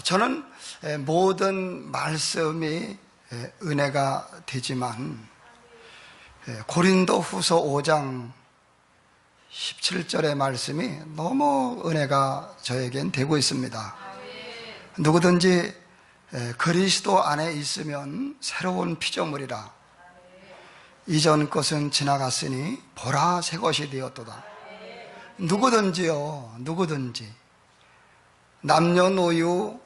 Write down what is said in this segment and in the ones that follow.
저는 모든 말씀이 은혜가 되지만 고린도 후서 5장 17절의 말씀이 너무 은혜가 저에겐 되고 있습니다. 누구든지 그리스도 안에 있으면 새로운 피조물이라. 이전 것은 지나갔으니 보라 새 것이 되었도다. 누구든지 남녀노유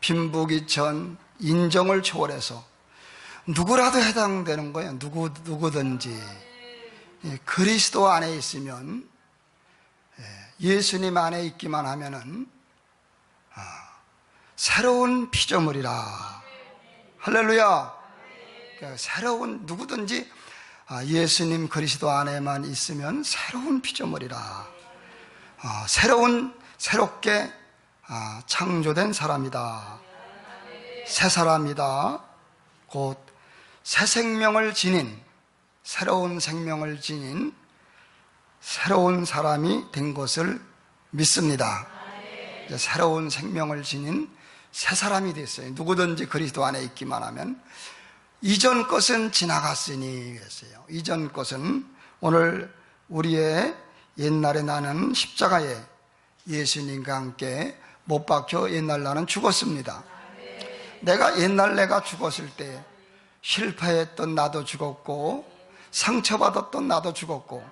빈부귀천 인정을 초월해서 누구라도 해당되는 거예요. 누구든지 그리스도 안에 있으면, 예수님 안에 있기만 하면은 새로운 피조물이라. 할렐루야. 새로운, 누구든지 예수님 그리스도 안에만 있으면 새로운 피조물이라. 새롭게 창조된 사람이다. 새 사람이다. 곧 새 생명을 지닌, 새로운 생명을 지닌 새로운 사람이 된 것을 믿습니다. 이제 새로운 생명을 지닌 새 사람이 됐어요. 누구든지 그리스도 안에 있기만 하면. 이전 것은 지나갔으니 그랬어요. 이전 것은, 오늘 우리의 옛날에 나는 십자가에 예수님과 함께 못 박혀 옛날 나는 죽었습니다. 옛날 내가 죽었을 때 실패했던 나도 죽었고, 상처받았던 나도 죽었고,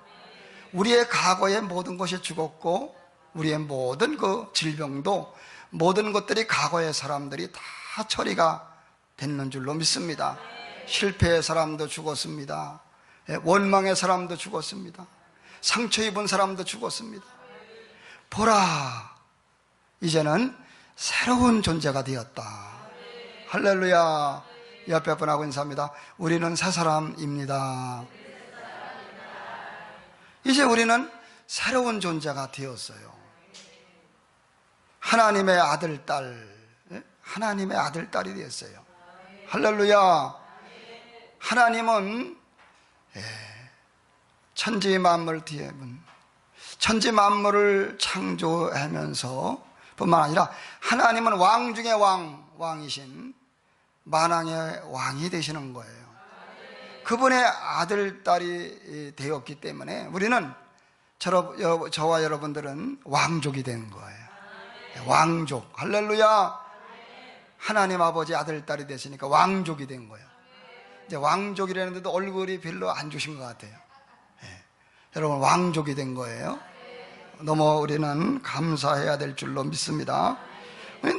우리의 과거의 모든 것이 죽었고, 우리의 모든 그 질병도, 모든 것들이 과거의 사람들이 다 처리가 됐는 줄로 믿습니다. 실패의 사람도 죽었습니다. 원망의 사람도 죽었습니다. 상처 입은 사람도 죽었습니다. 보라, 이제는 새로운 존재가 되었다. 할렐루야. 옆에 분하고 인사합니다. 우리는 새 사람입니다. 이제 우리는 새로운 존재가 되었어요. 하나님의 아들, 딸, 하나님의 아들, 딸이 되었어요. 할렐루야. 하나님은 천지 만물 뒤에 천지 만물을 창조하면서 뿐만 아니라 하나님은 왕 중에 왕이신 만왕의 왕이 되시는 거예요. 그분의 아들, 딸이 되었기 때문에 우리는, 저와 여러분들은 왕족이 된 거예요. 왕족. 할렐루야. 하나님 아버지 아들, 딸이 되시니까 왕족이 된 거예요. 이제 왕족이라는데도 얼굴이 별로 안 좋으신 것 같아요. 여러분, 왕족이 된 거예요. 너무 우리는 감사해야 될 줄로 믿습니다.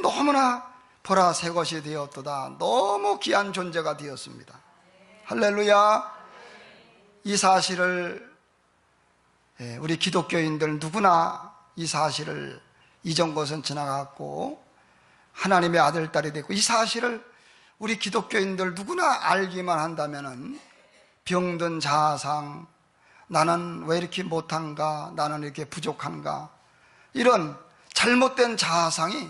너무나 보라 새 것이 되었도다. 너무 귀한 존재가 되었습니다. 할렐루야. 이 사실을 우리 기독교인들 누구나 이 사실을, 이전 것은 지나갔고 하나님의 아들, 딸이 됐고, 이 사실을 우리 기독교인들 누구나 알기만 한다면은 병든 자아상, 나는 왜 이렇게 못한가, 나는 이렇게 부족한가, 이런 잘못된 자아상이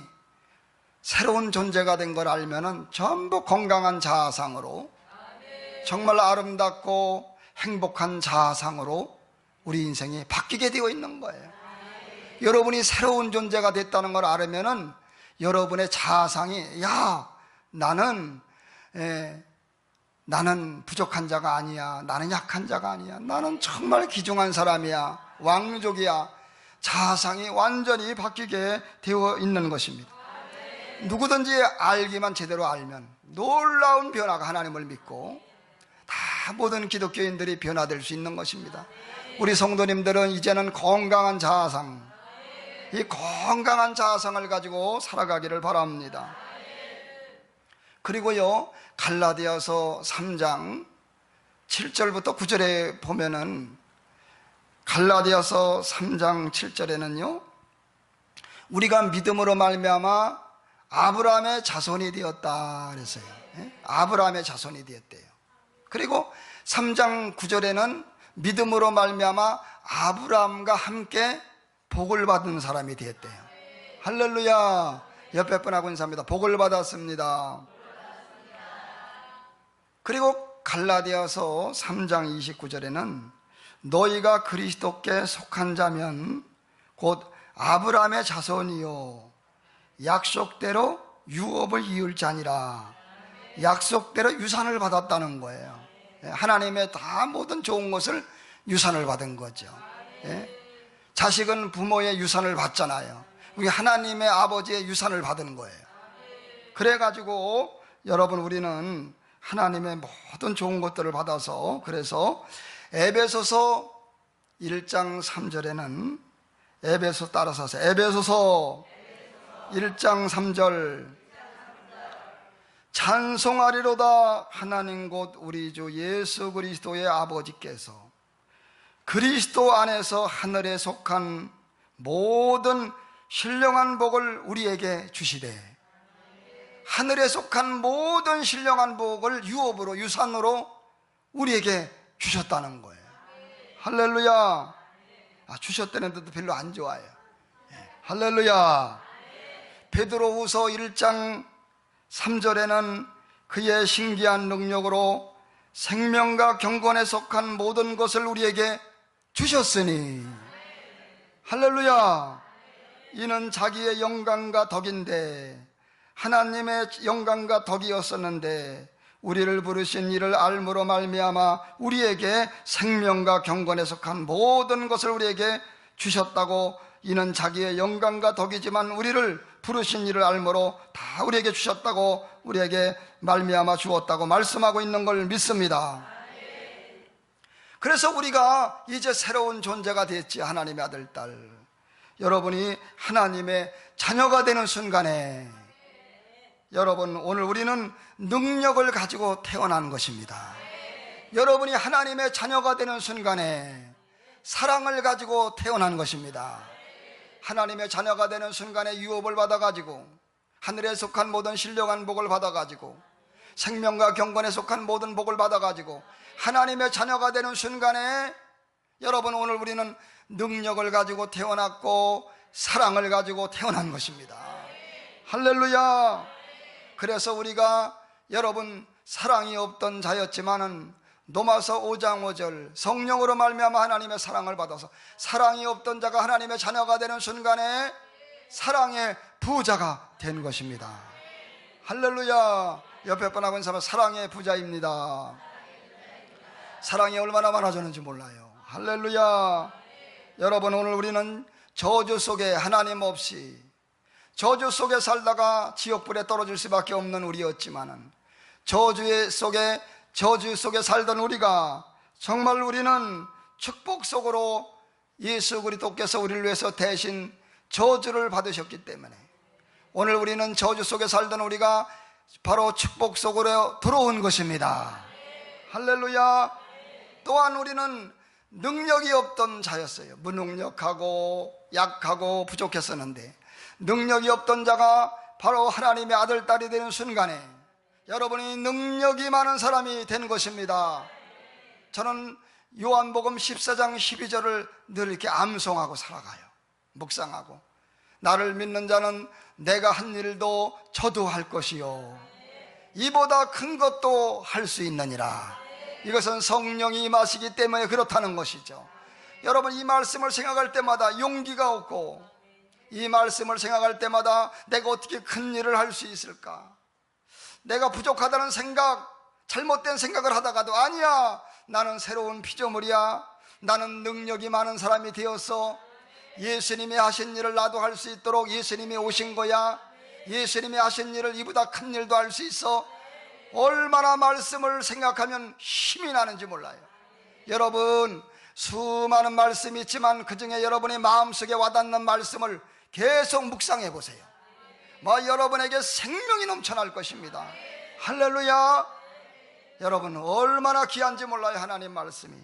새로운 존재가 된 걸 알면은 전부 건강한 자아상으로, 정말 아름답고 행복한 자아상으로 우리 인생이 바뀌게 되어 있는 거예요. 여러분이 새로운 존재가 됐다는 걸 알으면은 여러분의 자아상이, 나는 부족한 자가 아니야. 나는 약한 자가 아니야. 나는 정말 귀중한 사람이야. 왕족이야. 자아상이 완전히 바뀌게 되어 있는 것입니다. 누구든지 알기만 제대로 알면 놀라운 변화가, 하나님을 믿고 다 모든 기독교인들이 변화될 수 있는 것입니다. 우리 성도님들은 이제는 건강한 자아상, 이 건강한 자아상을 가지고 살아가기를 바랍니다. 그리고요, 갈라디아서 3장 7절부터 9절에 보면은, 갈라디아서 3장 7절에는요, 우리가 믿음으로 말미암아 아브라함의 자손이 되었다 그랬어요. 아브라함의 자손이 되었대요. 그리고 3장 9절에는 믿음으로 말미암아 아브라함과 함께 복을 받은 사람이 되었대요. 할렐루야. 옆에 분하고 인사합니다. 복을 받았습니다. 그리고 갈라디아서 3장 29절에는 너희가 그리스도께 속한 자면 곧 아브라함의 자손이요 약속대로 유업을 이을 자니라. 약속대로 유산을 받았다는 거예요. 하나님의 다 모든 좋은 것을 유산을 받은 거죠. 자식은 부모의 유산을 받잖아요. 우리 하나님의 아버지의 유산을 받은 거예요. 그래가지고 여러분, 우리는 하나님의 모든 좋은 것들을 받아서, 그래서 에베소서 1장 3절에는 에베소 따라서 하세요. 에베소서 1장 3절 찬송하리로다 하나님 곧 우리 주 예수 그리스도의 아버지께서 그리스도 안에서 하늘에 속한 모든 신령한 복을 우리에게 주시되, 하늘에 속한 모든 신령한 복을 유업으로, 유산으로 우리에게 주셨다는 거예요. 할렐루야. 주셨다는데도 별로 안 좋아요. 할렐루야. 베드로후서 1장 3절에는 그의 신기한 능력으로 생명과 경건에 속한 모든 것을 우리에게 주셨으니, 할렐루야. 이는 자기의 영광과 덕인데, 하나님의 영광과 덕이었었는데 우리를 부르신 이를 알므로 말미암아 우리에게 생명과 경건에 속한 모든 것을 우리에게 주셨다고. 이는 자기의 영광과 덕이지만 우리를 부르신 이를 알므로 다 우리에게 주셨다고, 우리에게 말미암아 주었다고 말씀하고 있는 걸 믿습니다. 그래서 우리가 이제 새로운 존재가 됐지. 하나님의 아들, 딸. 여러분이 하나님의 자녀가 되는 순간에, 여러분, 오늘 우리는 능력을 가지고 태어난 것입니다. 여러분이 하나님의 자녀가 되는 순간에 사랑을 가지고 태어난 것입니다. 하나님의 자녀가 되는 순간에 유업을 받아가지고, 하늘에 속한 모든 신령한 복을 받아가지고, 생명과 경건에 속한 모든 복을 받아가지고, 하나님의 자녀가 되는 순간에, 여러분, 오늘 우리는 능력을 가지고 태어났고 사랑을 가지고 태어난 것입니다. 할렐루야. 그래서 우리가, 여러분, 사랑이 없던 자였지만은 로마서 5장 5절 성령으로 말미암아 하나님의 사랑을 받아서, 사랑이 없던 자가 하나님의 자녀가 되는 순간에 사랑의 부자가 된 것입니다. 할렐루야. 옆에 분하고 있는 사람은 사랑의 부자입니다. 사랑이 얼마나 많아졌는지 몰라요. 할렐루야. 여러분, 오늘 우리는 저주 속에, 하나님 없이 저주 속에 살다가 지옥불에 떨어질 수밖에 없는 우리였지만은, 저주 속에 살던 우리가, 정말 우리는 축복 속으로 예수 그리스도께서 우리를 위해서 대신 저주를 받으셨기 때문에, 오늘 우리는 저주 속에 살던 우리가 바로 축복 속으로 들어온 것입니다. 할렐루야. 또한 우리는 능력이 없던 자였어요. 무능력하고 약하고 부족했었는데, 능력이 없던 자가 바로 하나님의 아들, 딸이 되는 순간에 여러분이 능력이 많은 사람이 된 것입니다. 저는 요한복음 14장 12절을 늘 이렇게 암송하고 살아가요. 묵상하고, 나를 믿는 자는 내가 한 일도 저도 할 것이요 이보다 큰 것도 할 수 있느니라. 이것은 성령이 임하시기 때문에 그렇다는 것이죠. 여러분, 이 말씀을 생각할 때마다 용기가 없고, 이 말씀을 생각할 때마다 내가 어떻게 큰 일을 할 수 있을까, 내가 부족하다는 생각, 잘못된 생각을 하다가도, 아니야, 나는 새로운 피조물이야, 나는 능력이 많은 사람이 되어서 예수님이 하신 일을 나도 할 수 있도록 예수님이 오신 거야, 예수님이 하신 일을 이보다 큰 일도 할 수 있어. 얼마나 말씀을 생각하면 힘이 나는지 몰라요. 여러분, 수많은 말씀이 있지만 그 중에 여러분의 마음속에 와닿는 말씀을 계속 묵상해 보세요. 여러분에게 생명이 넘쳐날 것입니다. 할렐루야. 여러분, 얼마나 귀한지 몰라요, 하나님 말씀이.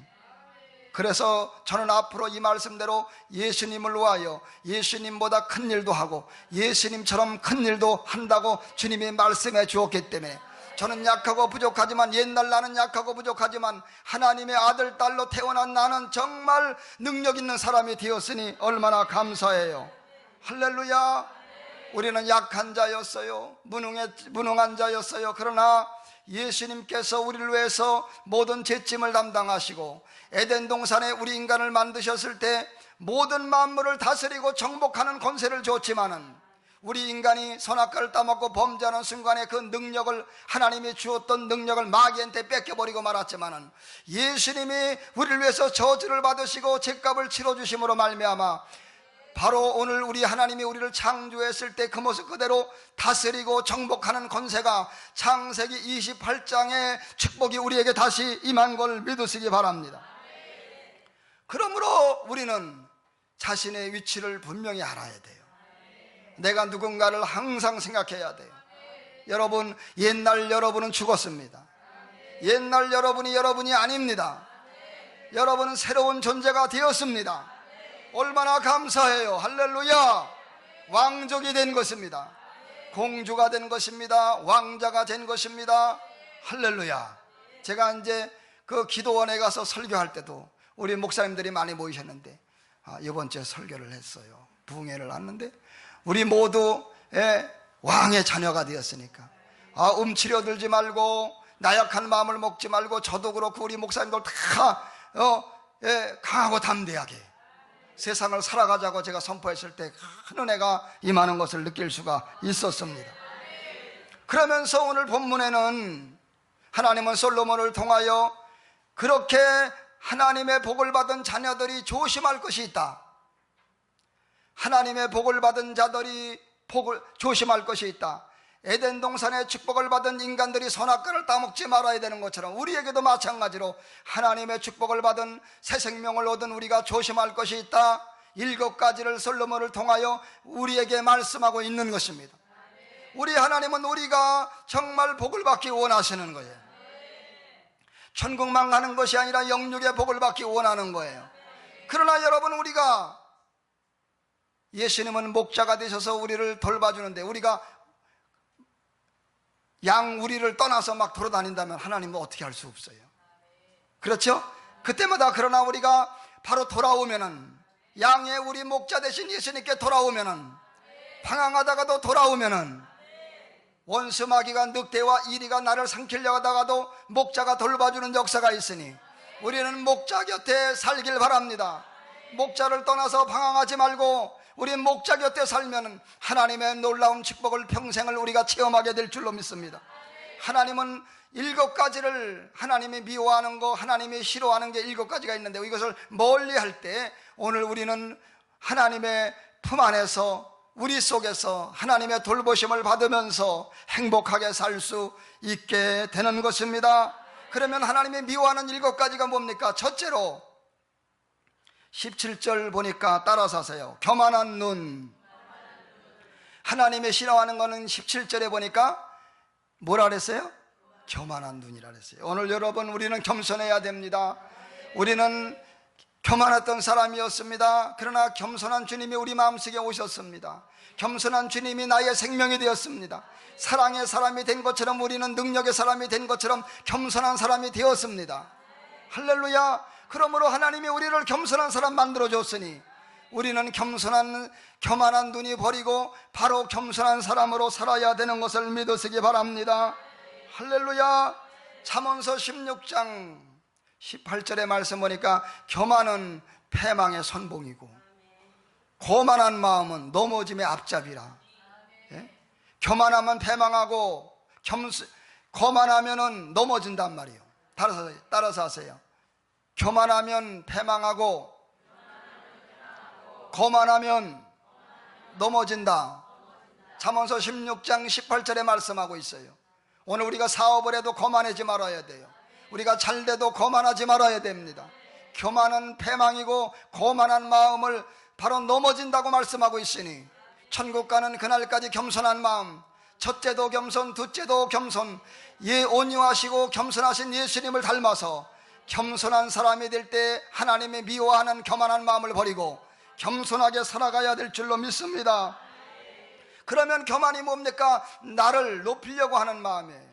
그래서 저는 앞으로 이 말씀대로 예수님을 위하여 예수님보다 큰 일도 하고 예수님처럼 큰 일도 한다고 주님이 말씀해 주었기 때문에, 저는 약하고 부족하지만, 옛날 나는 약하고 부족하지만 하나님의 아들, 딸로 태어난 나는 정말 능력 있는 사람이 되었으니 얼마나 감사해요. 할렐루야. 우리는 약한 자였어요. 무능한 자였어요. 그러나 예수님께서 우리를 위해서 모든 죄짐을 담당하시고 에덴 동산에 우리 인간을 만드셨을 때 모든 만물을 다스리고 정복하는 권세를 줬지만은, 우리 인간이 선악과를 따먹고 범죄하는 순간에 그 능력을, 하나님이 주었던 능력을 마귀한테 뺏겨버리고 말았지만은, 예수님이 우리를 위해서 저주를 받으시고 죄값을 치러주심으로 말미암아 바로 오늘 우리 하나님이 우리를 창조했을 때 그 모습 그대로 다스리고 정복하는 권세가 창세기 28장의 축복이 우리에게 다시 임한 걸 믿으시기 바랍니다. 그러므로 우리는 자신의 위치를 분명히 알아야 돼요. 내가 누군가를 항상 생각해야 돼요. 여러분, 옛날 여러분은 죽었습니다. 옛날 여러분이 아닙니다. 여러분은 새로운 존재가 되었습니다. 얼마나 감사해요. 할렐루야. 왕족이 된 것입니다. 공주가 된 것입니다. 왕자가 된 것입니다. 할렐루야. 제가 이제 그 기도원에 가서 설교할 때도 우리 목사님들이 많이 모이셨는데, 이번 주에 설교를 했어요. 부흥회를 했는데 우리 모두 왕의 자녀가 되었으니까 움츠려들지 말고 나약한 마음을 먹지 말고, 저도 그렇고 우리 목사님들 다 강하고 담대하게 세상을 살아가자고 제가 선포했을 때 큰 은혜가 임하는 것을 느낄 수가 있었습니다. 그러면서 오늘 본문에는 하나님은 솔로몬을 통하여 그렇게 하나님의 복을 받은 자녀들이 조심할 것이 있다. 하나님의 복을 받은 자들이 조심할 것이 있다. 에덴 동산의 축복을 받은 인간들이 선악과를 따먹지 말아야 되는 것처럼 우리에게도 마찬가지로 하나님의 축복을 받은 새 생명을 얻은 우리가 조심할 것이 있다. 7가지를 솔로몬을 통하여 우리에게 말씀하고 있는 것입니다. 우리 하나님은 우리가 정말 복을 받기 원하시는 거예요. 천국만 가는 것이 아니라 영육의 복을 받기 원하는 거예요. 그러나 여러분, 우리가 예수님은 목자가 되셔서 우리를 돌봐주는데 우리가 양 우리를 떠나서 막 돌아다닌다면 하나님은 어떻게 할 수 없어요. 그렇죠? 그때마다 그러나 우리가 바로 돌아오면은, 양의 우리 목자 되신 예수님께 돌아오면은, 방황하다가도 돌아오면은, 원수 마귀가 늑대와 이리가 나를 삼키려고 하다가도 목자가 돌봐주는 역사가 있으니 우리는 목자 곁에 살길 바랍니다. 목자를 떠나서 방황하지 말고 우리 목자 곁에 살면 하나님의 놀라운 축복을 평생을 우리가 체험하게 될 줄로 믿습니다. 하나님은 7가지를, 하나님이 미워하는 거, 하나님이 싫어하는 게 7가지가 있는데 이것을 멀리 할 때 오늘 우리는 하나님의 품 안에서, 우리 속에서 하나님의 돌보심을 받으면서 행복하게 살 수 있게 되는 것입니다. 그러면 하나님이 미워하는 7가지가 뭡니까? 첫째로 17절 보니까 따라서 하세요. 교만한 눈. 하나님의 싫어하는 거는 17절에 보니까 뭐라 그랬어요? 교만한 눈이라 그랬어요. 오늘 여러분, 우리는 겸손해야 됩니다. 우리는 교만했던 사람이었습니다. 그러나 겸손한 주님이 우리 마음속에 오셨습니다. 겸손한 주님이 나의 생명이 되었습니다. 사랑의 사람이 된 것처럼, 우리는 능력의 사람이 된 것처럼 겸손한 사람이 되었습니다. 할렐루야. 그러므로 하나님이 우리를 겸손한 사람 만들어줬으니 우리는 교만한 눈이 버리고 바로 겸손한 사람으로 살아야 되는 것을 믿으시기 바랍니다. 할렐루야. 잠언서 16장 18절의 말씀 보니까 교만은 패망의 선봉이고 고만한 마음은 넘어짐의 앞잡이라. 예? 교만하면 패망하고 거만하면 넘어진단 말이에요. 따라서 하세요. 교만하면 패망하고 거만하면 넘어진다. 잠언서 16장 18절에 말씀하고 있어요. 오늘 우리가 사업을 해도 거만하지 말아야 돼요. 우리가 잘 돼도 거만하지 말아야 됩니다. 교만은 패망이고 거만한 마음을 바로 넘어진다고 말씀하고 있으니 천국 가는 그날까지 겸손한 마음, 첫째도 겸손, 둘째도 겸손, 온유하시고 겸손하신 예수님을 닮아서 겸손한 사람이 될 때 하나님이 미워하는 교만한 마음을 버리고 겸손하게 살아가야 될 줄로 믿습니다. 그러면 교만이 뭡니까? 나를 높이려고 하는 마음이에요.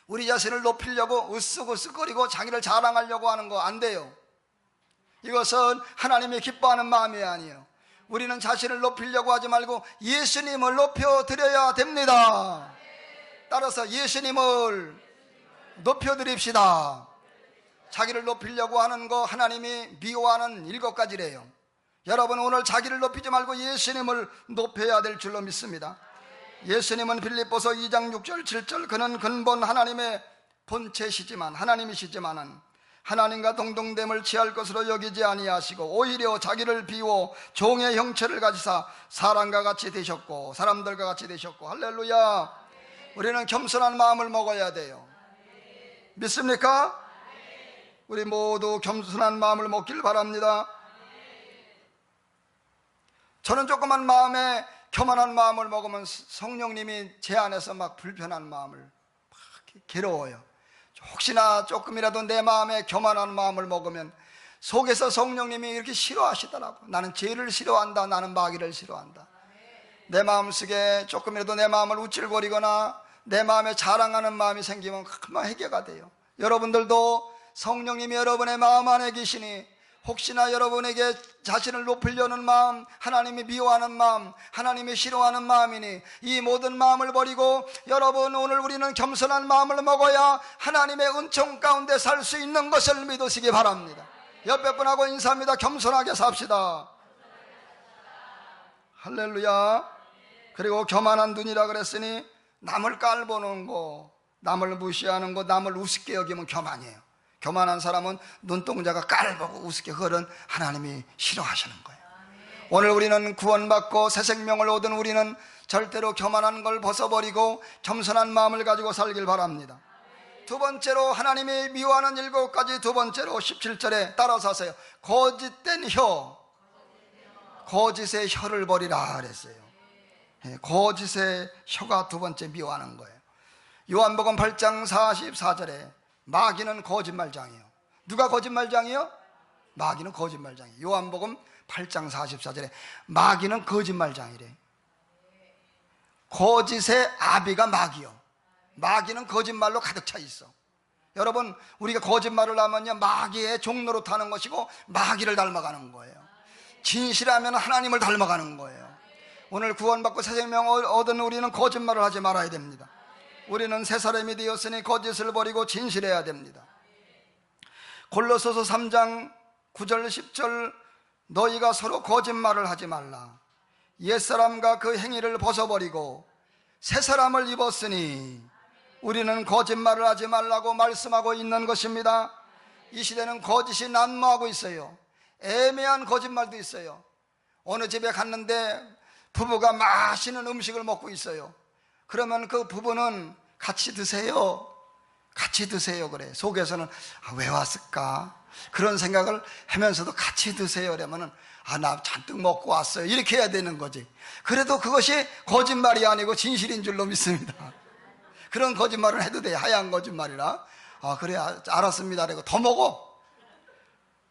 우리 자신을 높이려고 으쓱으쓱거리고 자기를 자랑하려고 하는 거 안 돼요. 이것은 하나님이 기뻐하는 마음이 아니에요. 우리는 자신을 높이려고 하지 말고 예수님을 높여드려야 됩니다. 따라서 예수님을 높여드립시다. 자기를 높이려고 하는 거 하나님이 미워하는 7가지래요. 여러분, 오늘 자기를 높이지 말고 예수님을 높여야 될 줄로 믿습니다. 예수님은 빌립보서 2장 6절 7절 그는 근본 하나님의 본체시지만 하나님이시지만은 하나님과 동등됨을 취할 것으로 여기지 아니하시고 오히려 자기를 비워 종의 형체를 가지사 사람과 같이 되셨고 사람들과 같이 되셨고. 할렐루야. 우리는 겸손한 마음을 먹어야 돼요. 믿습니까? 우리 모두 겸손한 마음을 먹길 바랍니다. 저는 조그만 마음에 교만한 마음을 먹으면 성령님이 제 안에서 막 불편한 마음을 막 괴로워요. 혹시나 조금이라도 내 마음에 교만한 마음을 먹으면 속에서 성령님이 이렇게 싫어하시더라고. 나는 죄를 싫어한다, 나는 마귀를 싫어한다. 내 마음속에 조금이라도 내 마음을 우쭐거리거나 내 마음에 자랑하는 마음이 생기면 금방 해결가 돼요. 여러분들도 성령님이 여러분의 마음 안에 계시니 혹시나 여러분에게 자신을 높이려는 마음, 하나님이 미워하는 마음, 하나님이 싫어하는 마음이니 이 모든 마음을 버리고 여러분, 오늘 우리는 겸손한 마음을 먹어야 하나님의 은총 가운데 살 수 있는 것을 믿으시기 바랍니다. 옆에 분하고 인사합니다. 겸손하게 삽시다. 할렐루야. 그리고 교만한 눈이라 그랬으니 남을 깔보는 거, 남을 무시하는 거, 남을 우습게 여기면 교만이에요. 교만한 사람은 눈동자가 깔보고 우습게, 그런 하나님이 싫어하시는 거예요. 오늘 우리는 구원받고 새 생명을 얻은 우리는 절대로 교만한 걸 벗어버리고 겸손한 마음을 가지고 살길 바랍니다. 두 번째로 하나님이 미워하는 7가지, 두 번째로 17절에 따라서 하세요. 거짓된 혀, 거짓의 혀를 버리라 그랬어요. 거짓의 혀가 두 번째 미워하는 거예요. 요한복음 8장 44절에 마귀는 거짓말장이에요. 누가 거짓말장이에요? 마귀는 거짓말장이에요. 요한복음 8장 44절에 마귀는 거짓말장이래. 거짓의 아비가 마귀요. 마귀는 거짓말로 가득 차 있어. 여러분, 우리가 거짓말을 하면요, 마귀의 종로로 타는 것이고 마귀를 닮아가는 거예요. 진실하면 하나님을 닮아가는 거예요. 오늘 구원받고 새 생명 얻은 우리는 거짓말을 하지 말아야 됩니다. 우리는 새 사람이 되었으니 거짓을 버리고 진실해야 됩니다. 골로새서 3장 9절 10절 너희가 서로 거짓말을 하지 말라. 옛사람과 그 행위를 벗어버리고 새 사람을 입었으니 우리는 거짓말을 하지 말라고 말씀하고 있는 것입니다. 이 시대는 거짓이 난무하고 있어요. 애매한 거짓말도 있어요. 어느 집에 갔는데 부부가 맛있는 음식을 먹고 있어요. 그러면 그 부부는 같이 드세요, 같이 드세요 그래. 속에서는 왜 왔을까 그런 생각을 하면서도 같이 드세요 그러면은 나 잔뜩 먹고 왔어요 이렇게 해야 되는 거지. 그래도 그것이 거짓말이 아니고 진실인 줄로 믿습니다. 그런 거짓말을 해도 돼. 하얀 거짓말이라. 그래 알았습니다 그리고 더 먹어.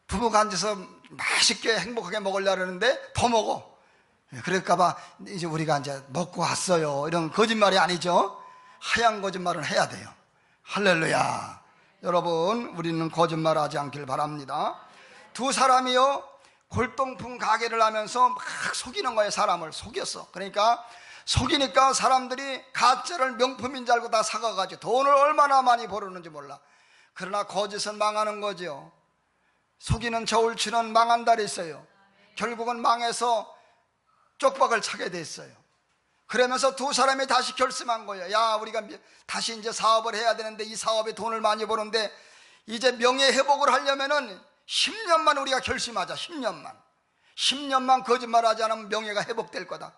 부부가 앉아서 맛있게 행복하게 먹으려고 하는데 더 먹어. 그럴까봐 이제 우리가 이제 먹고 왔어요 이런 거짓말이 아니죠. 하얀 거짓말은 해야 돼요. 할렐루야. 여러분, 우리는 거짓말하지 않길 바랍니다. 두 사람이요 골동품 가게를 하면서 막 속이는 거예요. 사람을 속였어. 그러니까 속이니까 사람들이 가짜를 명품인 줄 알고 다 사가가지고 돈을 얼마나 많이 벌었는지 몰라. 그러나 거짓은 망하는 거죠. 속이는 저울치는 망한 달이 있어요. 결국은 망해서 쪽박을 차게 됐어요. 그러면서 두 사람이 다시 결심한 거예요. 야, 우리가 다시 이제 사업을 해야 되는데 이 사업에 돈을 많이 버는데 이제 명예 회복을 하려면은 10년만 우리가 결심하자. 10년만 거짓말하지 않으면 명예가 회복될 거다.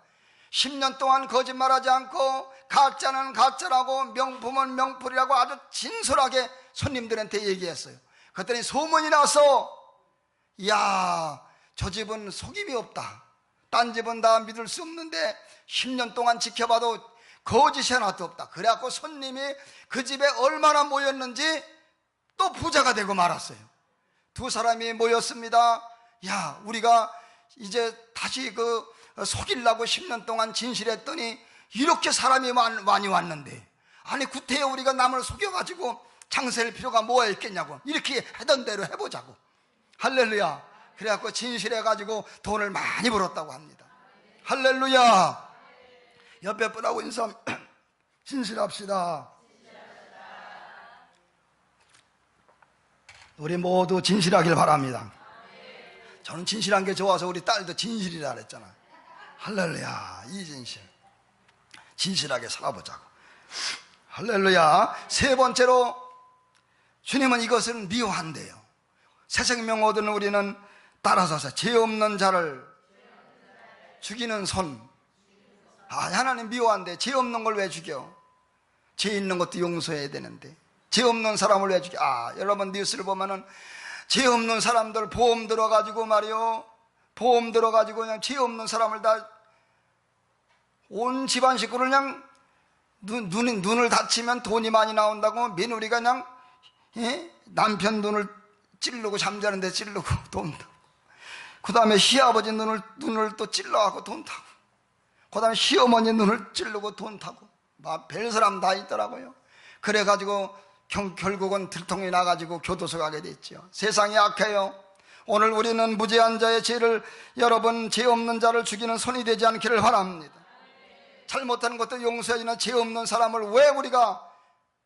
10년 동안 거짓말하지 않고 가짜는 가짜라고 명품은 명품이라고 아주 진솔하게 손님들한테 얘기했어요. 그랬더니 소문이 나서 야, 저 집은 속임이 없다. 딴 집은 다 믿을 수 없는데 10년 동안 지켜봐도 거짓이 하나도 없다. 그래갖고 손님이 그 집에 얼마나 모였는지 또 부자가 되고 말았어요. 두 사람이 모였습니다. 야, 우리가 이제 다시 속이려고 10년 동안 진실했더니 이렇게 사람이 많이 왔는데 아니 구태여 우리가 남을 속여가지고 장세할 필요가 뭐가 있겠냐고. 이렇게 하던 대로 해보자고. 할렐루야. 그래갖고 진실해가지고 돈을 많이 벌었다고 합니다. 할렐루야. 옆에 분하고 인사 진실합시다. 우리 모두 진실하길 바랍니다. 저는 진실한 게 좋아서 우리 딸도 진실이라 그랬잖아. 할렐루야, 이 진실. 진실하게 살아보자고. 할렐루야. 세 번째로 주님은 이것을 미워한대요. 새 생명 얻은 우리는 따라서서 죄 없는 자를 죽이는 손. 하나님 미워한대. 죄 없는 걸 왜 죽여? 죄 있는 것도 용서해야 되는데 죄 없는 사람을 왜 죽여? 여러분 뉴스를 보면은 죄 없는 사람들 보험 들어가지고 말이요, 보험 들어가지고 그냥 죄 없는 사람을 다 온 집안 식구를 그냥 눈을 다치면 돈이 많이 나온다고 며느리가 그냥 남편 눈을 찌르고 잠자는데 찌르고 돈 타고, 그 다음에 시아버지 눈을 또 찔러갖고 돈 타고, 그 다음에 시어머니 눈을 찌르고 돈 타고, 막 별 사람 다 있더라고요. 그래가지고 결국은 들통이 나가지고 교도소 가게 됐죠. 세상이 악해요. 오늘 우리는 무죄한 자의 죄를, 여러분 죄 없는 자를 죽이는 손이 되지 않기를 바랍니다. 잘못한 것도 용서해주는 죄 없는 사람을 왜 우리가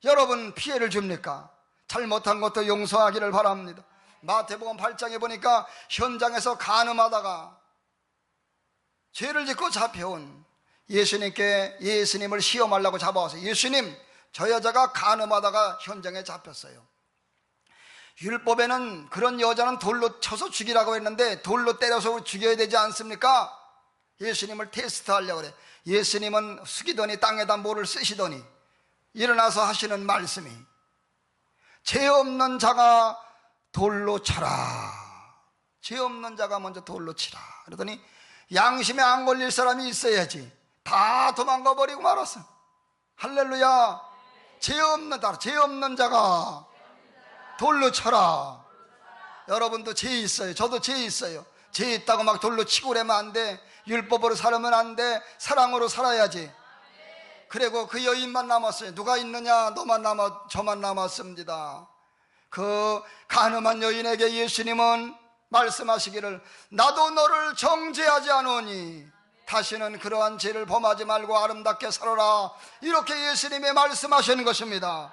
여러분 피해를 줍니까? 잘못한 것도 용서하기를 바랍니다. 마태복음 8장에 보니까 현장에서 간음하다가 죄를 짓고 잡혀온 예수님께, 예수님을 시험하려고 잡아와서, 예수님, 저 여자가 간음하다가 현장에 잡혔어요. 율법에는 그런 여자는 돌로 쳐서 죽이라고 했는데 돌로 때려서 죽여야 되지 않습니까? 예수님을 테스트하려고 그래. 예수님은 숙이더니 땅에다 모를 쓰시더니 일어나서 하시는 말씀이, 죄 없는 자가 돌로 쳐라. 죄 없는 자가 먼저 돌로 치라. 그러더니 양심에 안 걸릴 사람이 있어야지. 다 도망가 버리고 말았어. 할렐루야. 죄 없는 자가 돌로 쳐라. 여러분도 죄 있어요. 저도 죄 있어요. 죄 있다고 막 돌로 치고 그러면 안 돼. 율법으로 살면 안 돼. 사랑으로 살아야지. 그리고 그 여인만 남았어요. 누가 있느냐? 너만 저만 남았습니다. 그 간음한 여인에게 예수님은 말씀하시기를, 나도 너를 정죄하지 않으니 다시는 그러한 죄를 범하지 말고 아름답게 살아라. 이렇게 예수님이 말씀하시는 것입니다.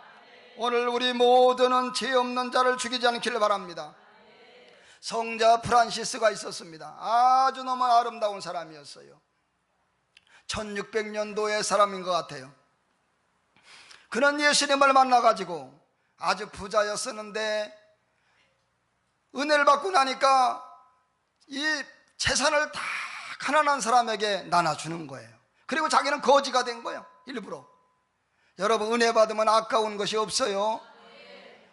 오늘 우리 모두는 죄 없는 자를 죽이지 않기를 바랍니다. 성자 프란시스가 있었습니다. 아주 너무 아름다운 사람이었어요. 1600년도의 사람인 것 같아요. 그는 예수님을 만나가지고 아주 부자였었는데 은혜를 받고 나니까 이 재산을 다 가난한 사람에게 나눠주는 거예요. 그리고 자기는 거지가 된 거예요. 일부러. 여러분, 은혜 받으면 아까운 것이 없어요.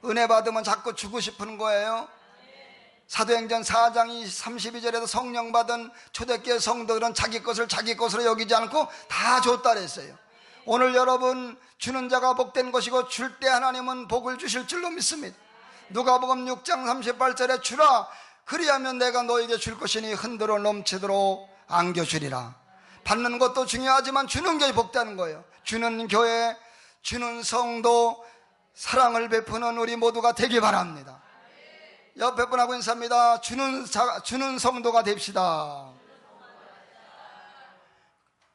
은혜 받으면 자꾸 주고 싶은 거예요. 사도행전 4장 32절에도 성령 받은 초대교회 성도들은 자기 것으로 여기지 않고 다 줬다 그랬어요. 오늘 여러분, 주는 자가 복된 것이고 줄 때 하나님은 복을 주실 줄로 믿습니다. 누가복음 6장 38절에 주라, 그리하면 내가 너에게 줄 것이니 흔들어 넘치도록 안겨주리라. 받는 것도 중요하지만 주는 게 복되는 거예요. 주는 교회, 주는 성도, 사랑을 베푸는 우리 모두가 되기 바랍니다. 옆에 분하고 인사합니다. 주는 성도가 됩시다.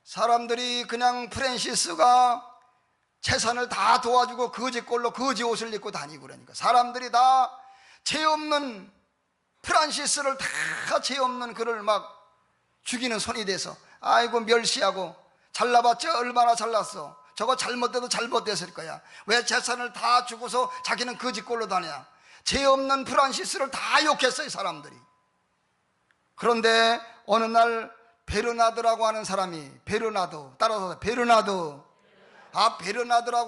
사람들이 그냥 프란시스가 재산을 다 도와주고 거지꼴로 거지 옷을 입고 다니고 그러니까 사람들이 다 죄 없는 프란시스를 다 죄 없는 그를 막 죽이는 손이 돼서 아이고 멸시하고, 잘나봤자 얼마나 잘났어. 저거 잘못돼도 잘못됐을 거야. 왜 재산을 다 주고서 자기는 거지꼴로 다녀. 죄 없는 프란시스를 다 욕했어요, 사람들이. 그런데 어느 날 베르나드라고 하는 사람이, 따라서 베르나드라고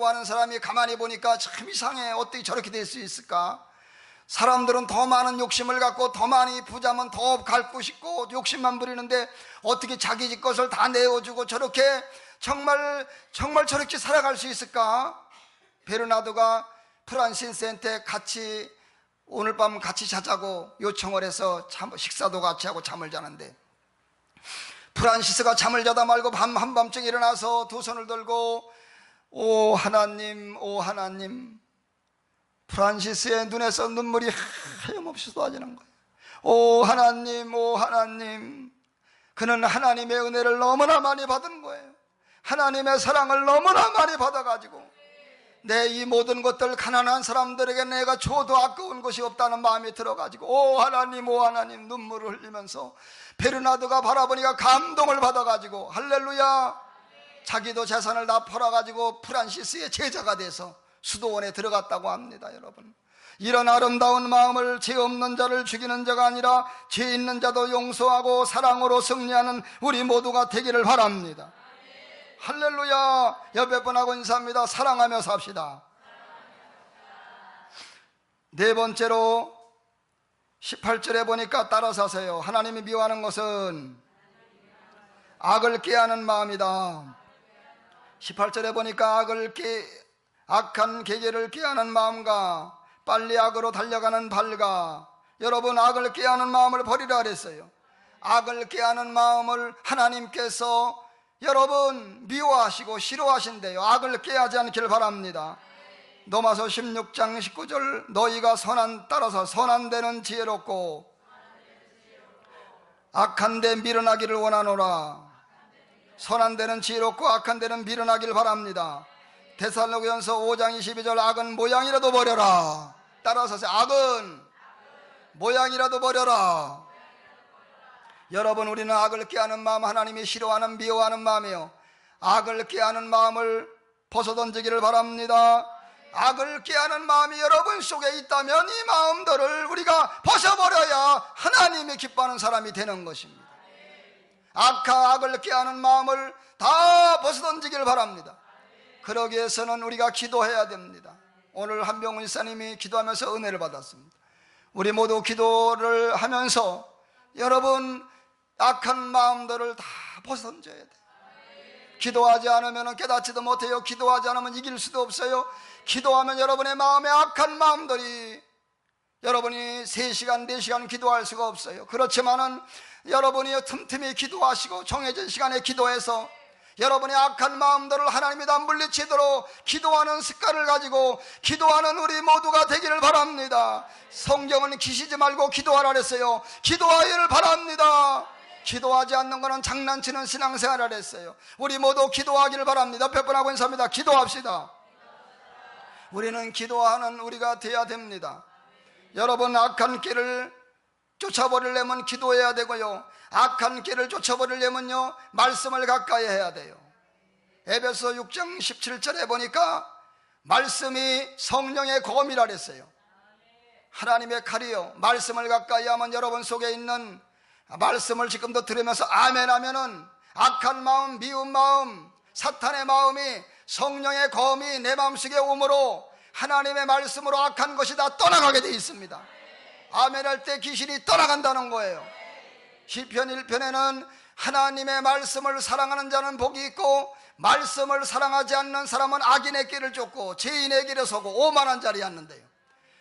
하는 사람이 가만히 보니까 참 이상해. 어떻게 저렇게 될 수 있을까? 사람들은 더 많은 욕심을 갖고 더 많이 부자면 더 갖고 싶고 욕심만 부리는데 어떻게 자기 집 것을 다 내어주고 저렇게 정말 저렇게 살아갈 수 있을까? 베르나드가 프란시스한테 오늘 밤 같이 자자고 요청을 해서 식사도 같이 하고 잠을 자는데, 프란시스가 잠을 자다 말고 한밤중에 일어나서 두 손을 들고 오 하나님, 프란시스의 눈에서 눈물이 하염없이 쏟아지는 거예요. 오 하나님, 그는 하나님의 은혜를 너무나 많이 받은 거예요. 하나님의 사랑을 너무나 많이 받아가지고 내 이 모든 것들 가난한 사람들에게 내가 줘도 아까운 것이 없다는 마음이 들어가지고 오 하나님 눈물을 흘리면서 베르나드가 바라보니까 감동을 받아가지고 할렐루야, 자기도 재산을 다 팔아가지고 프란시스의 제자가 돼서 수도원에 들어갔다고 합니다. 여러분, 이런 아름다운 마음을 죄 없는 자를 죽이는 자가 아니라 죄 있는 자도 용서하고 사랑으로 승리하는 우리 모두가 되기를 바랍니다. 할렐루야. 옆에 분하고 인사합니다. 사랑하며 삽시다. 네 번째로 18절에 보니까 따라서 하세요. 하나님이 미워하는 것은 악을 꾀하는 마음이다. 18절에 보니까 악한 계계를 꾀하는 마음과 빨리 악으로 달려가는 발과, 여러분 악을 꾀하는 마음을 버리라 그랬어요. 악을 꾀하는 마음을 하나님께서 여러분 미워하시고 싫어하신대요. 악을 꾀하지 않기를 바랍니다. 로마서 16장 19절 너희가 따라서 선한 데는 지혜롭고 악한 데 미련하기를 원하노라. 선한 데는 지혜롭고 악한 데는 미련하기를 바랍니다. 데살로니가전서 5장 22절 악은 모양이라도 버려라. 따라서 악은 모양이라도 버려라. 여러분, 우리는 악을 꾀하는 마음, 하나님이 싫어하는 미워하는 마음이요, 악을 꾀하는 마음을 벗어던지기를 바랍니다. 악을 꾀하는 마음이 여러분 속에 있다면 이 마음들을 우리가 벗어버려야 하나님이 기뻐하는 사람이 되는 것입니다. 악을 꾀하는 마음을 다 벗어던지기를 바랍니다. 그러기 위해서는 우리가 기도해야 됩니다. 오늘 한병훈 이사님이 기도하면서 은혜를 받았습니다. 우리 모두 기도를 하면서 여러분 악한 마음들을 다 벗어던져야 돼요. 기도하지 않으면 깨닫지도 못해요. 기도하지 않으면 이길 수도 없어요. 기도하면 여러분의 마음에 악한 마음들이, 여러분이 3시간 4시간 기도할 수가 없어요. 그렇지만은 여러분이 틈틈이 기도하시고 정해진 시간에 기도해서 여러분의 악한 마음들을 하나님이 다 물리치도록 기도하는 습관을 가지고 기도하는 우리 모두가 되기를 바랍니다. 성경은 기시지 말고 기도하라 그랬어요. 기도하기를 바랍니다. 기도하지 않는 것은 장난치는 신앙생활을 했어요. 우리 모두 기도하기를 바랍니다. 벽분하고 인사합니다. 기도합시다. 우리는 기도하는 우리가 되어야 됩니다. 여러분, 악한 길을 쫓아버리려면 기도해야 되고요, 악한 길을 쫓아버리려면요 말씀을 가까이 해야 돼요. 에베소 6장 17절에 보니까 말씀이 성령의 검이라 그랬어요. 하나님의 칼이요, 말씀을 가까이 하면 여러분 속에 있는 말씀을 지금도 들으면서 아멘 하면은 악한 마음, 미운 마음, 사탄의 마음이 성령의 검이 내 마음속에 오므로 하나님의 말씀으로 악한 것이 다 떠나가게 되어 있습니다. 아멘 할 때 귀신이 떠나간다는 거예요. 시편 1편에는 하나님의 말씀을 사랑하는 자는 복이 있고 말씀을 사랑하지 않는 사람은 악인의 길을 쫓고 죄인의 길에 서고 오만한 자리에 앉는데요.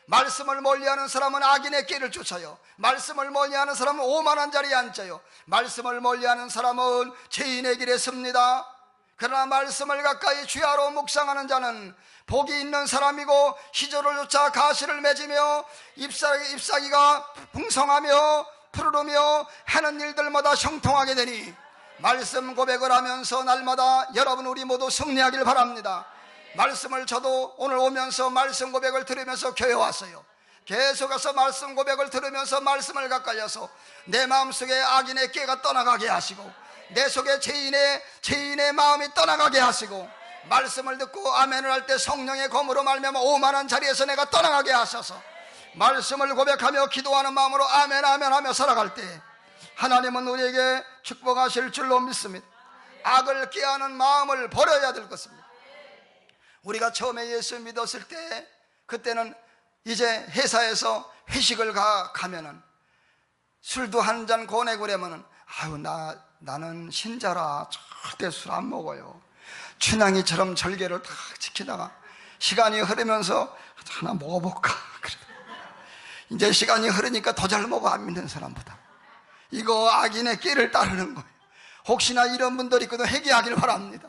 말씀을 멀리하는 사람은 악인의 길을 쫓아요. 말씀을 멀리하는 사람은 오만한 자리에 앉아요. 말씀을 멀리하는 사람은 죄인의 길에 섭니다. 그러나 말씀을 가까이 주야로 묵상하는 자는 복이 있는 사람이고 시조를 쫓아 가시를 맺으며 잎사귀가 풍성하며 푸르르며 하는 일들마다 형통하게 되니, 말씀 고백을 하면서 날마다 여러분 우리 모두 승리하길 바랍니다. 말씀을 저도 오늘 오면서 말씀 고백을 들으면서 교회 왔어요. 계속해서 말씀 고백을 들으면서 말씀을 가까이서 내 마음속에 악인의 깨가 떠나가게 하시고 내 속에 죄인의 마음이 떠나가게 하시고, 말씀을 듣고 아멘을 할 때 성령의 검으로 말미암아 오만한 자리에서 내가 떠나가게 하셔서 말씀을 고백하며 기도하는 마음으로 아멘 아멘 하며 살아갈 때 하나님은 우리에게 축복하실 줄로 믿습니다. 악을 꾀하는 마음을 버려야 될 것입니다. 우리가 처음에 예수 믿었을 때, 그때는 이제 회사에서 회식을 가면은 술도 한 잔 권해고 그러면은 아유 나는 신자라 절대 술 안 먹어요. 춘향이처럼 절개를 딱 지키다가 시간이 흐르면서 하나 먹어볼까 그래. 이제 시간이 흐르니까 더 잘 먹어, 안 믿는 사람보다. 이거 악인의 길을 따르는 거예요. 혹시나 이런 분들이 있거든 회개하기를 바랍니다.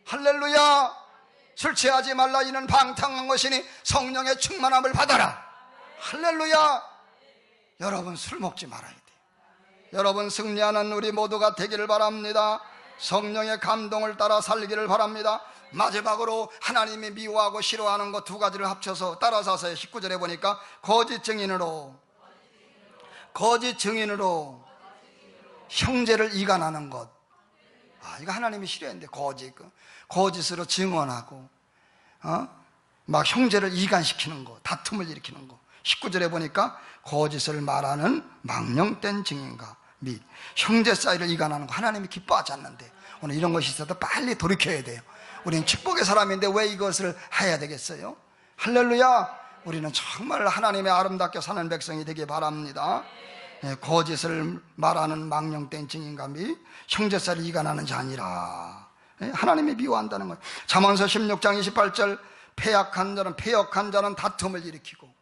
할렐루야. 술 취하지 말라, 이는 방탕한 것이니 성령의 충만함을 받아라. 할렐루야. 여러분 술 먹지 말아야 돼요. 여러분 승리하는 우리 모두가 되기를 바랍니다. 성령의 감동을 따라 살기를 바랍니다. 마지막으로 하나님이 미워하고 싫어하는 것 두 가지를 합쳐서 따라서 하세요. 19절에 보니까 거짓 증인으로 형제를 이간하는 것. 이거 하나님이 싫어했는데, 거짓으로 증언하고 막 형제를 이간시키는 거, 다툼을 일으키는 거. 19절에 보니까 거짓을 말하는 망령된 증인과 및 형제 사이를 이간하는 거. 하나님이 기뻐하지 않는데 오늘 이런 것이 있어도 빨리 돌이켜야 돼요. 우리는 축복의 사람인데 왜 이것을 해야 되겠어요? 할렐루야. 우리는 정말 하나님의 아름답게 사는 백성이 되기 바랍니다. 거짓을 말하는 망령된 증인과 및 형제 사이를 이간하는 자니라. 하나님이 미워한다는 거예요. 잠언서 16장 28절 패역한 자는 다툼을 일으키고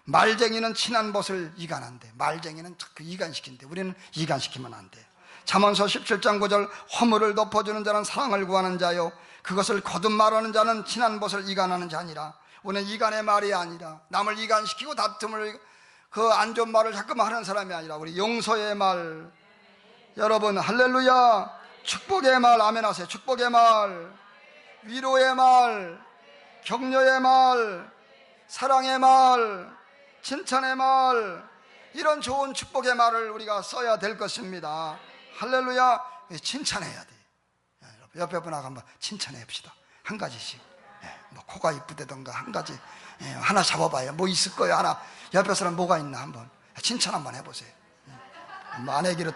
말쟁이는 친한 벗을 이간한대. 말쟁이는 자꾸 이간시킨대. 우리는 이간시키면 안 돼. 잠언서 17장 9절 허물을 덮어주는 자는 사랑을 구하는 자요 그것을 거듭 말하는 자는 친한 벗을 이간하는 자니라. 우리는 이간의 말이 아니라 남을 이간시키고 다툼을 그 안 좋은 말을 자꾸만 하는 사람이 아니라 우리 용서의 말, 여러분 할렐루야, 축복의 말, 아멘 하세요. 축복의 말, 위로의 말, 격려의 말, 사랑의 말, 칭찬의 말, 이런 좋은 축복의 말을 우리가 써야 될 것입니다. 할렐루야. 칭찬해야 돼. 옆에 분하고 한번 칭찬해 봅시다. 한 가지씩. 뭐 코가 이쁘다던가 한 가지 하나 잡아봐요. 뭐 있을 거예요. 하나 옆에 사람 뭐가 있나 한번 칭찬 한번 해보세요. 뭐 아내기로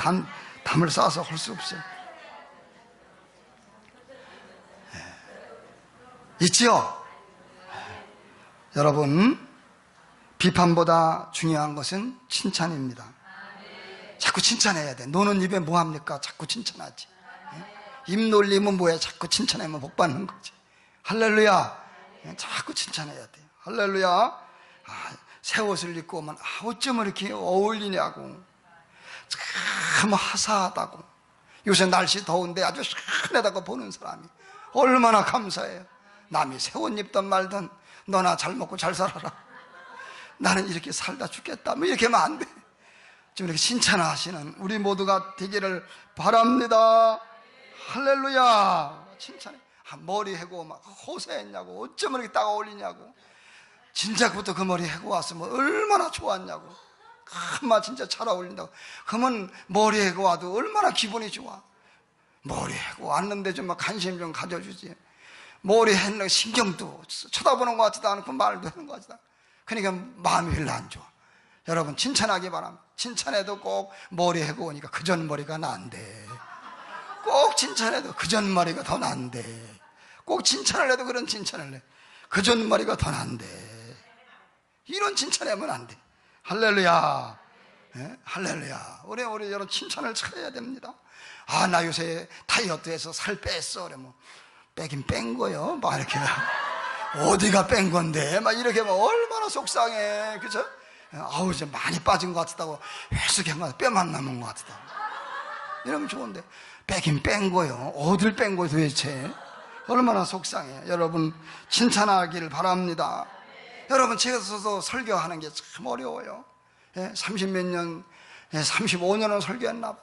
담을 쌓아서 할 수 없어요. 있지요? 여러분, 비판보다 중요한 것은 칭찬입니다. 자꾸 칭찬해야 돼. 노는 입에 뭐합니까? 자꾸 칭찬하지. 입 놀리면 뭐해? 자꾸 칭찬하면 복 받는 거지. 할렐루야. 자꾸 칭찬해야 돼요. 할렐루야. 새 옷을 입고 오면 어쩜 이렇게 어울리냐고, 참 화사하다고, 요새 날씨 더운데 아주 시원하다고 보는 사람이 얼마나 감사해요. 남이 새 옷 입던 말든 너나 잘 먹고 잘 살아라, 나는 이렇게 살다 죽겠다, 뭐 이렇게 하면 안 돼. 좀 이렇게 칭찬하시는 우리 모두가 되기를 바랍니다. 할렐루야. 칭찬해. 머리 해고 막 호세했냐고, 어쩜 이렇게 딱 어울리냐고, 진작부터 그 머리 해고 왔으면 얼마나 좋았냐고, 정말 진짜 잘 어울린다고. 그러면 머리 해고 와도 얼마나 기분이 좋아. 머리 해고 왔는데 좀 관심 좀 가져주지. 머리 했는 신경도 쳐다보는 것 같지도 않고 말도 하는 것 같지도 않고, 그러니까 마음이 별로 안 좋아. 여러분 칭찬하기 바랍니다. 칭찬해도 꼭 머리 해고 오니까 그전 머리가 난대. 꼭 칭찬해도 그전 머리가 더 난대. 꼭 칭찬을 해도 그런 칭찬을 해. 그전 머리가 더 난대. 이런 칭찬하면 안 돼. 할렐루야. 할렐루야. 우리 여러분 칭찬을 해야 됩니다. 나 요새 다이어트해서 살 뺐어. 그러면 빼긴 뺀 거요. 막 이렇게 어디가 뺀 건데? 막 이렇게 하면 얼마나 속상해. 그죠? 이제 많이 빠진 것 같다고 회식한 것 같다. 뼈만 남은 것 같다. 이러면 좋은데 빼긴 뺀 거요. 어딜 뺀 거요 도대체? 얼마나 속상해. 여러분 칭찬하기를 바랍니다. 여러분 집에서도 설교하는 게 참 어려워요. 30몇 년, 35년은 설교했나 봐.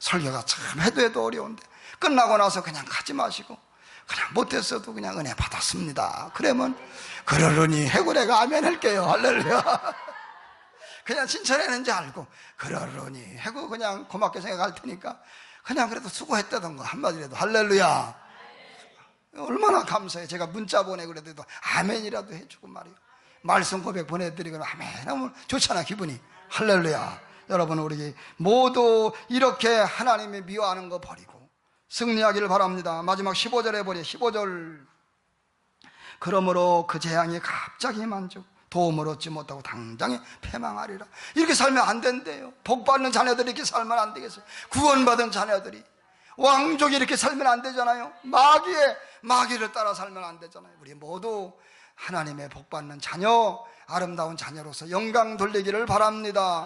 설교가 참 해도 어려운데 끝나고 나서 그냥 가지 마시고 그냥 못했어도 그냥 은혜 받았습니다. 그러면 그러려니 해고 내가 아멘 할게요. 할렐루야. 그냥 칭찬했는지 알고 그러려니 해고 그냥 고맙게 생각할 테니까 그냥 그래도 수고했다던가 한마디라도 할렐루야. 얼마나 감사해. 제가 문자 보내고 그래도 아멘이라도 해주고 말이에요. 말씀 고백 보내드리고 아멘 하면 좋잖아 기분이. 할렐루야. 여러분 우리 모두 이렇게 하나님이 미워하는 거 버리고 승리하기를 바랍니다. 마지막 15절에 보니 15절 그러므로 그 재앙이 갑자기 만족 도움을 얻지 못하고 당장에 패망하리라. 이렇게 살면 안 된대요. 복받는 자녀들이 이렇게 살면 안 되겠어요. 구원받은 자녀들이 왕족이 이렇게 살면 안 되잖아요. 마귀를 따라 살면 안 되잖아요. 우리 모두 하나님의 복받는 자녀, 아름다운 자녀로서 영광 돌리기를 바랍니다.